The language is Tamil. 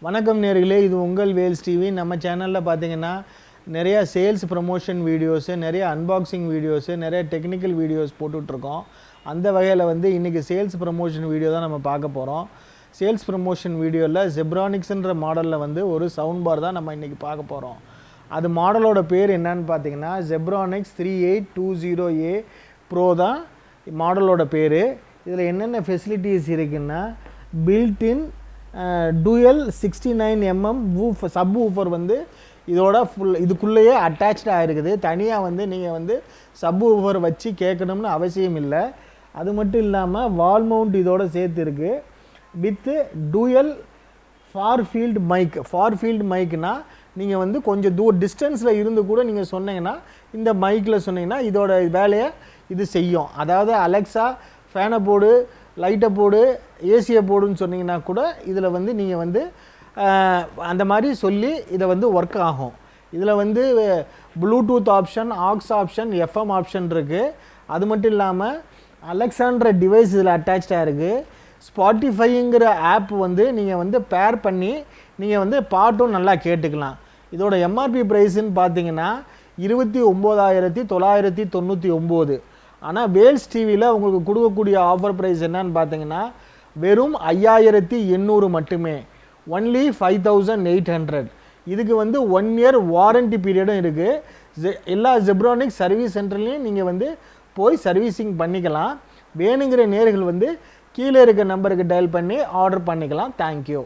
வணக்கம் நேயர்களே, இது உங்கள் வேல்ஸ் டிவி. நம்ம சேனலில் பார்த்தீங்கன்னா நிறையா சேல்ஸ் ப்ரமோஷன் வீடியோஸு, நிறைய அன்பாக்சிங் வீடியோஸு, நிறைய டெக்னிக்கல் வீடியோஸ் போட்டுட்ருக்கோம். அந்த வகையில் வந்து இன்றைக்கி சேல்ஸ் ப்ரமோஷன் வீடியோ தான் நம்ம பார்க்க போகிறோம். சேல்ஸ் ப்ரமோஷன் வீடியோவில் ஜெப்ரானிக்ஸ்ன்ற மாடலில் வந்து ஒரு சவுண்ட் பார் தான் நம்ம இன்றைக்கி பார்க்க போகிறோம். அது மாடலோட பேர் என்னன்னு பார்த்தீங்கன்னா ஜெப்ரானிக்ஸ் 3820A ப்ரோ தான் மாடலோட பேர். இதில் என்னென்ன ஃபெசிலிட்டிஸ் இருக்குன்னா, built-in dual 69mm sub woofer வந்து இதோட இதுக்குள்ளேயே அட்டாச்சாக இருக்குது. தனியாக வந்து நீங்கள் வந்து சப் ஊஃபர் வச்சு கேட்கணும்னு அவசியம் இல்லை. அது மட்டும் இல்லாமல் வால் மவுண்ட் இதோட சேர்த்து இருக்குது. வித்து டூயல் ஃபார் ஃபீல்டு மைக்னால் நீங்கள் வந்து கொஞ்சம் டிஸ்டன்ஸில் இருந்து கூட நீங்கள் சொன்னீங்கன்னா, இந்த மைக்கில் சொன்னீங்கன்னா இதோட வேலையை இது செய்யும். அதாவது அலெக்ஸா ஃபேனை போடு, லைட்டை போடு, ஏசியை போடுன்னு சொன்னீங்கன்னா கூட இதில் வந்து நீங்கள் வந்து அந்த மாதிரி சொல்லி இதை வந்து ஒர்க் ஆகும். இதில் வந்து Bluetooth option, aux option, FM option இருக்குது. அது மட்டும் இல்லாமல் அலெக்ஸான்ற டிவைஸ் இதில் அட்டாச்சாக இருக்குது. ஸ்பாட்டிஃபைங்கிற ஆப் வந்து நீங்கள் வந்து பேர் பண்ணி நீங்கள் வந்து பாட்டும் நல்லா கேட்டுக்கலாம். இதோட எம்ஆர்பி ப்ரைஸுன்னு பார்த்தீங்கன்னா 29,999. ஆனால் வேல்ஸ் டிவியில் உங்களுக்கு கொடுக்கக்கூடிய ஆஃபர் ப்ரைஸ் என்னன்னு பார்த்தீங்கன்னா வெறும் 5,800 மட்டுமே. ஒன்லி 5,800. இதுக்கு வந்து 1 இயர் வாரண்டி பீரியடும் இருக்குது. எல்லா ஜெப்ரானிக்ஸ் சர்வீஸ் சென்டர்லேயும் நீங்கள் வந்து போய் சர்வீசிங் பண்ணிக்கலாம். வேணுங்கிற நேர்கள் வந்து கீழே இருக்க நம்பருக்கு டயல் பண்ணி ஆர்டர் பண்ணிக்கலாம். தேங்க்யூ.